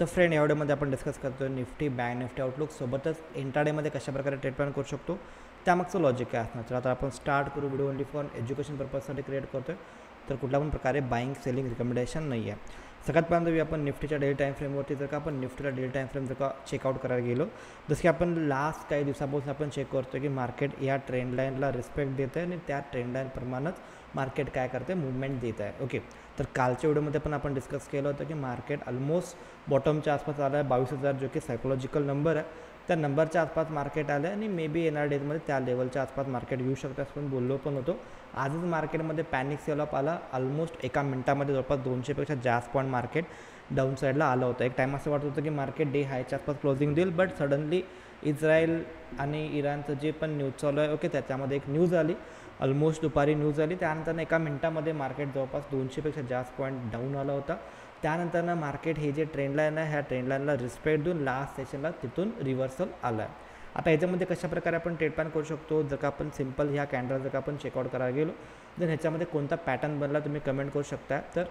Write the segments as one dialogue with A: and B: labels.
A: तर फ्रेंड या व्हिडिओमध्ये आपण डिस्कस करतो निफ्टी बँक निफ्टी आउटलुक सोबतच इंट्राडेमध्ये कशाप्रकारे ट्रेड प्लॅन करू शकतो त्यामागचं लॉजिक काय असणार. तर आता आपण स्टार्ट करू. व्हिडिओ ओनली फॉर एज्युकेशन पर्पजसाठी क्रिएट करतो आहे, तर कुठल्या पण प्रकारे बाईंग सेलिंग रिकमेंडेशन नाही आहे. सगळ्यात पहिल्यांदा आपण निफ्टीच्या डेली टाईम फ्रेमवरती जर का आपण निफ्टीला डेली टाईम फ्रेम जर का चेकआउट करायला गेलो, जसं की आपण लास्ट काही दिवसापासून आपण चेक करतो की मार्केट या ट्रेंड लाईनला रिस्पेक्ट देतं आहे आणि त्या ट्रेंड लाईनप्रमाणेच मार्केट काय करते, मूवमेंट देत आहे. ओके, तर कालच्या व्हिडिओमध्ये पण आपण डिस्कस केलं होतं की मार्केट ऑलमोस्ट बॉटमच्या आसपास आलं आहे 22,000, जो की सायकोलॉजिकल नंबर आहे. त्या नंबरच्या आसपास मार्केट आलं आहे आणि मे बी येणाऱ्या डेजमध्ये त्या लेवलच्या आसपास मार्केट येऊ शकतं असं पण बोललो पण होतो. आजच मार्केटमध्ये पॅनिक सेल ऑफ आला. ऑलमोस्ट एका मिनिटामध्ये जवळपास 200पेक्षा जास्त पॉईंट मार्केट डाऊन साईडला आलं होतं. एक टाईम असं वाटत होतं की मार्केट डे हायच्या आसपास क्लोजिंग देईल, बट सडनली इस्रायल आणि इराणचं जे पण न्यूज चालू आहे, ओके, त्याच्यामध्ये एक न्यूज आली. ऑलमोस्ट दुपारी न्यूज आली, त्यानंतर एका मिनिटामध्ये मार्केट जवळपास 200पेक्षा जास्त पॉईंट डाऊन आला होता. त्यानंतर मार्केट हे जे ट्रेंड लाईन आहे, ह्या ट्रेंड लाईनला रिस्पेक्ट देऊन लास्ट सेशनला तिथून रिव्हर्सल आला आहे. आता ह्याच्यामध्ये कशाप्रकारे आपण ट्रेड प्लॅन करू शकतो, जर का आपण सिम्पल ह्या कॅन्डल जर का आपण चेकआउट करायला गेलो, तर ह्याच्यामध्ये कोणता पॅटर्न बनला तुम्ही कमेंट करू शकता. तर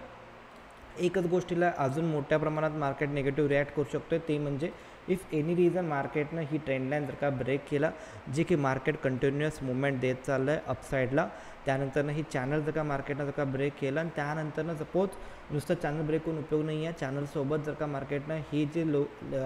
A: एकच गोष्टीला अजून मोठ्या प्रमाणात मार्केट निगेटिव्ह रिॲक्ट करू शकतो, ते म्हणजे इफ एनी रिझन मार्केटनं ही ट्रेंड लाईन जर का ब्रेक केला, जे की मार्केट कंटिन्युअस मुवमेंट देत चाललं आहे अपसाईडला, त्यानंतरनं ही चॅनल जर का मार्केटनं जर का ब्रेक केलं आणि त्यानंतरनं सपोज नुसतं चॅनल ब्रेक करून उपयोग नाही आहे, चॅनलसोबत जर का मार्केटनं ही जे लो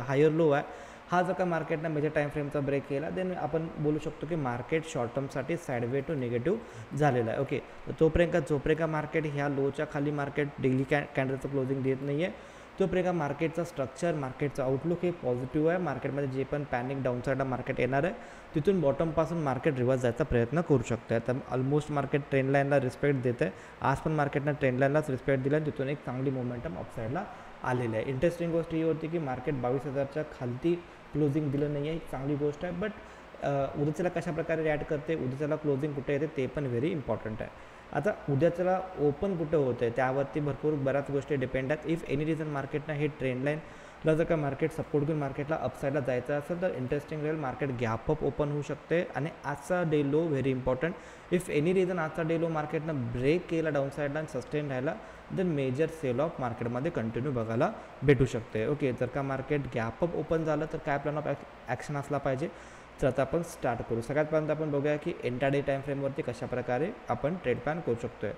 A: हायर लो आहे हा जर का मार्केटनं मेजर टाईम फ्रेमचा ब्रेक केला, देन आपण बोलू शकतो की मार्केट शॉर्ट टर्मसाठी साईडवे टू निगेटिव्ह झालेला आहे. ओके, तर जोपर्यंत मार्केट ह्या लोच्या खाली मार्केट डेली कॅन्डलचं क्लोजिंग देत नाही आहे, तोपर्यंत मार्केटचं स्ट्रक्चर मार्केटचं आउटलुक हे पॉझिटिव्ह आहे. मार्केटमध्ये जे पण पॅनिक डाऊनसाईडला मार्केट येणार आहे, तिथून बॉटमपासून मार्केट रिव्हर्स जायचा प्रयत्न करू शकतो आहे. तर ऑलमोस्ट मार्केट ट्रेंड लाईनला रिस्पेक्ट देतं आहे. आज पण मार्केटनं ट्रेंड लाईनलाच रिस्पेक्ट दिला आणि तिथून एक चांगली मोमेंटम अपसाईडला आलेली आहे. इंटरेस्टिंग गोष्ट ही होती की मार्केट 22,000च्या खालती क्लोजिंग दिलं नाही आहे, एक चांगली गोष्ट आहे. बट उद्याच्याला कशाप्रकारे रिॲक्ट करते, उद्याच्याला क्लोजिंग कुठे येते ते पण व्हेरी इम्पॉर्टंट आहे. आता उद्याच्याला ओपन कुठं होतं आहे त्यावरती बऱ्याच गोष्टी डिपेंड आहेत. इफ एनी रिझन मार्केटनं हे ट्रेंड लाईनला जर का मार्केट सपोर्ट घेऊन मार्केटला अपसाईडला जायचं असेल, तर इंटरेस्टिंग राहील. मार्केट गॅप अप ओपन होऊ शकते आणि आजचा day low very important. If any reason आजचा डे लो मार्केटनं ब्रेक केला डाऊन साईडला आणि सस्टेन राहिला, देन मेजर सेल ऑफ मार्केटमध्ये कंटिन्यू बघायला भेटू शकते. ओके, जर का मार्केट गॅप अप ओपन झालं तर काय प्लॅन ऑफ ॲक्शन असला पाहिजे, तर आता आपण स्टार्ट करू. सगळ्यात पहिल्यांदा आपण बघूया की इंट्राडे टाईम फ्रेमवरती कशाप्रकारे आपण ट्रेड प्लॅन करू शकतो आहे.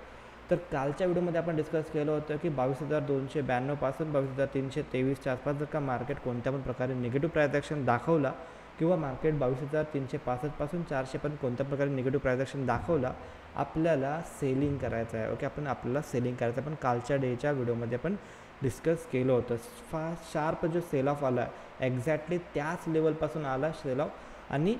A: तर कालच्या व्हिडिओमध्ये आपण डिस्कस केलं होतं की 22,292 पासून 22,323च्या आसपास जर का मार्केट कोणत्या पण प्रकारे निगेटिव्ह प्राइस ॲक्शन दाखवला, किंवा मार्केट 22,365 पासून 400 पण कोणत्या प्रकारे निगेटिव्ह प्राइस ॲक्शन दाखवला, आपल्याला सेलिंग करायचं आहे. ओके, आपल्याला सेलिंग करायचं आहे. पण कालच्या डेच्या व्हिडिओमध्ये आपण डिस्कस केलं होतं. फास्ट शार्प जो सेल ऑफ आला एक्झॅक्टली त्याच लेवलपासून आला सेल ऑफ, आणि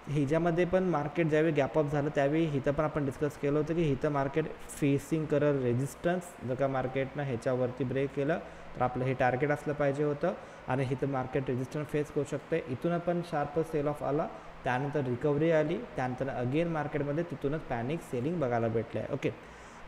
A: ह्याच्यामध्ये पण मार्केट ज्यावेळी गॅपअप झालं त्यावेळी हिथं पण आपण डिस्कस केलं होतं की हिथं मार्केट फेसिंग करल रेजिस्टन्स. जर का मार्केटनं ह्याच्यावरती ब्रेक केलं तर आपलं हे टार्गेट असलं पाहिजे होतं, आणि हिथं मार्केट रेजिस्टन्स फेस करू शकते. इथून पण शार्प सेल ऑफ आला, त्यानंतर रिकव्हरी आली, त्यानंतर अगेन मार्केटमध्ये तिथूनच पॅनिक सेलिंग बघायला भेटले आहे. ओके,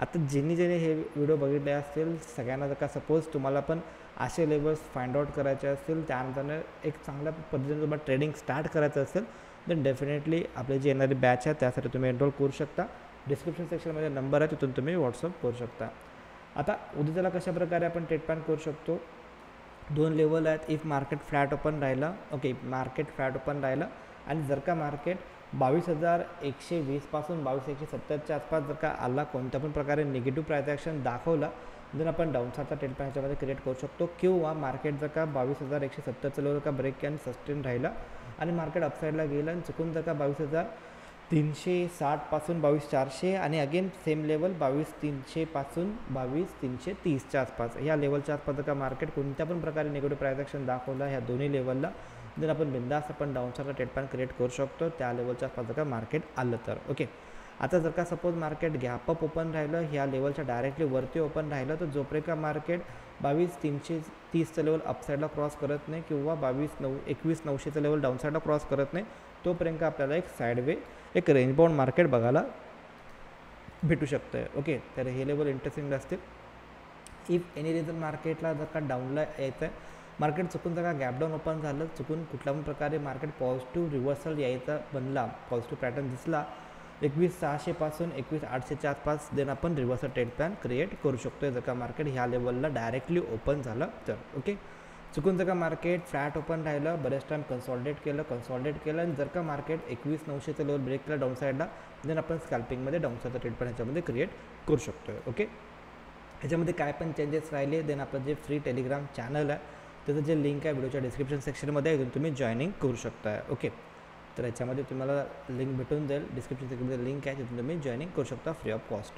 A: आता ज्यांनी हे व्हिडिओ बघितले असतील सगळ्यांना जर का सपोज तुम्हाला पण असे लेवल्स फाइंड आउट करायचे असतील, त्यानंतर एक चांगल्या पद्धतीने तुम्हाला ट्रेडिंग स्टार्ट करायचं असेल, देन डेफिनेटली आपली जी येणारी बॅच आहे त्यासाठी तुम्ही एनरोल करू शकता. डिस्क्रिप्शन सेक्शनमध्ये नंबर आहे, तिथून तुम्ही व्हॉट्सअप करू शकता. आता उद्याला कशाप्रकारे आपण ट्रेड प्लॅन करू शकतो, दोन लेवल आहेत. इफ मार्केट फ्लॅट ओपन राहिलं, ओके, मार्केट फ्लॅट ओपन राहिलं आणि जर का मार्केट 22,120 पासून 22,170च्या आसपास जर का आला, कोणत्या पण प्रकारे निगेटिव्ह प्राइस ॲक्शन दाखवला, जर आपण डाऊनसाईडचा ट्रेड प्लॅन ह्याच्यामध्ये क्रिएट करू शकतो. किंवा मार्केट जर का 22,170चं लेवल का ब्रेक केला आणि सस्टेन राहिला आणि मार्केट अपसाईडला गेलं आणि चुकून जर का 22,360 पासून 22,400 आणि अगेन सेम लेवल 22,300 पासून 22,330च्या आसपास, ह्या लेवलच्या आसपास जर का मार्केट कोणत्या पण प्रकारे निगेटिव्ह प्राइस ॲक्शन दाखवला ह्या दोन्ही लेवलला, जर आपण बिंदास आपण डाऊनसाईडचा ट्रेड प्लॅन क्रिएट करू शकतो त्या लेवलच्या आसपास जर का मार्केट आलं तर. ओके, आता जर का suppose market gap up open राहिलं, ह्या लेवलच्या डायरेक्टली वरती ओपन राहिलं, तर जोपर्यंत मार्केट 22,330चं लेवल अपसाईडला क्रॉस करत नाही किंवा 21,900चं लेवल डाऊनसाईडला क्रॉस करत नाही, तोपर्यंत आपल्याला एक साईडवे एक रेंज बाउंड मार्केट बघायला भेटू शकतं आहे. ओके, तर हे लेवल इंटरेस्टिंग असतील. इफ एनी रिझन मार्केटला जर का डाऊनला यायचं आहे, मार्केट चुकून जर का गॅप डाऊन ओपन झालं, चुकून कुठल्या पण प्रकारे मार्केट पॉझिटिव्ह रिव्हर्सल यायचा बनला, पॉझिटिव्ह पॅटर्न दिसला 21,600 पासून 21,800च्या आसपास, देन आपण रिव्हर्सल ट्रेड प्लॅन क्रिएट करू शकतो जर का मार्केट ह्या लेवलला डायरेक्टली ओपन झालं तर. ओके, चुकून जर का मार्केट फ्लॅट ओपन राहिलं, बरेच टाईम कन्सॉलिडेट केलं आणि जर का मार्केट 21,900चं लेवल ब्रेक केलं डाऊन साईडला, देन आपण स्कॅल्पिंगमध्ये डाऊन साईडचा ट्रेड पण ह्याच्यामध्ये क्रिएट करू शकतो. ओके, ह्याच्यामध्ये काय पण चेंजेस राहिले देन आपलं जे फ्री टेलिग्राम चॅनल आहे त्याचं जे लिंक आहे व्हिडिओच्या डिस्क्रिप्शन सेक्शनमध्ये आहे, तुम्ही जॉईनिंग करू शकता. ओके, तर याच्यामध्ये तुम्हाला लिंक भेटून जाईल, डिस्क्रिप्शन सेक्शनमध्ये लिंक आहे तिथून तुम्ही जॉईनिंग करू शकता फ्री ऑफ कॉस्ट.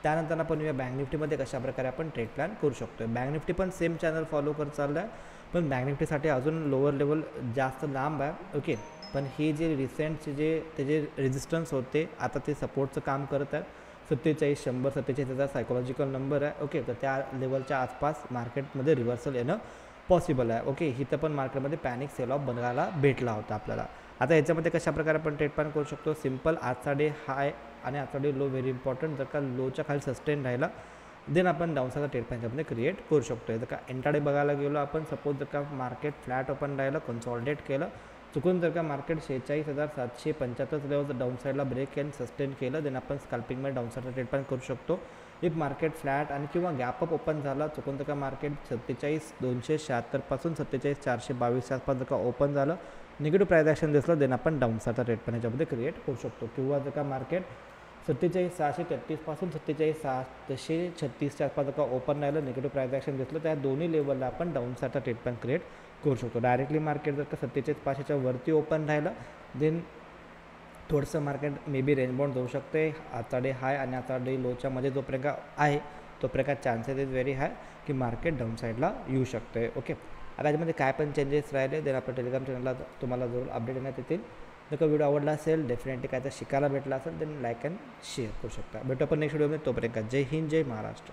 A: त्यानंतर आपण या बँक निफ्टीमध्ये कशाप्रकारे आपण ट्रेड प्लॅन करू शकतो. बँक निफ्टी पण सेम चॅनल फॉलो करत चाललं आहे, पण बँक निफ्टीसाठी अजून लोअर लेवल जास्त लांब आहे. ओके, पण हे जे रिसेंटचे जे त्याचे रेजिस्टन्स होते आता ते सपोर्टचं काम करत आहेत. 47,100 47,000 सायकोलॉजिकल नंबर आहे. ओके, तर त्या लेवलच्या आसपास मार्केटमध्ये रिव्हर्सल येणं पॉसिबल आहे. ओके, इथं पण मार्केटमध्ये पॅनिक सेल ऑफ बघायला भेटला होता आपल्याला. आता याच्यामध्ये कशाप्रकारे आपण ट्रेड प्लॅन करू शकतो. सिम्पल, आजचा डे हाय आणि आजचा डे लो व्हेरी इम्पॉर्टंट. जर का लोच्या खाली सस्टेन राहिला देन आपण डाऊनसाईडचा ट्रेड प्लॅन याच्यामध्ये क्रिएट करू शकतो. जर का इंट्राडे बघायला गेलो आपण, सपोज जर का मार्केट फ्लॅट ओपन राहिलं, कन्सॉलिडेट केलं, चुकून जर का मार्केट 46,775 लेवल डाऊन साईडला ब्रेक अँड सस्टेन केलं देन आपण स्कॅल्पिंगमध्ये डाऊन साईडचा ट्रेड प्लॅन करू शकतो. इफ मार्केट फ्लॅट आणि किंवा गॅपअप ओपन झाला, चुकून जर का मार्केट 47,276 पासून 47,422 आसपास जर का ओपन झालं, निगेटिव्ह प्राइस ॲक्शन दिसलं देन आपण डाऊन साईडचा ट्रेड प्लॅन याच्यामध्ये क्रिएट करू शकतो. किंवा जर का मार्केट 47,633 पासून 47,736च्या आसपास जर का ओपन राहिलं, निगेटिव्ह प्राइस ॲक्शन दिसलं, त्या दोन्ही लेवलला आपण डाऊन साईडचा ट्रेड प्लॅन क्रिएट करू शकतो. डायरेक्टली मार्केट जर का 47,500च्या वरती ओपन राहिलं देन थोडंसं market may be range bound जाऊ शकते. आजचा डे हाय आणि आजचा डे लोच्या मध्ये जोपर्यंत आहे तोपर्यंत चान्सेस इज व्हेरी हाय की मार्केट डाऊन साईडला येऊ शकते. ओके, आता याच्यामध्ये काय पण चेंजेस राहिले देन आपल्या टेलिग्राम चॅनलला तुम्हाला जरूर अपडेट देण्यात येतील. जर का व्हिडिओ आवडला असेल, डेफिनेटली काय तर शिकायला भेटला असेल देन लाईक अँड शेअर करू शकता. भेटू आपण नेक्स्ट व्हिडिओमध्ये. तोपर्यंत जय हिंद, जय महाराष्ट्र.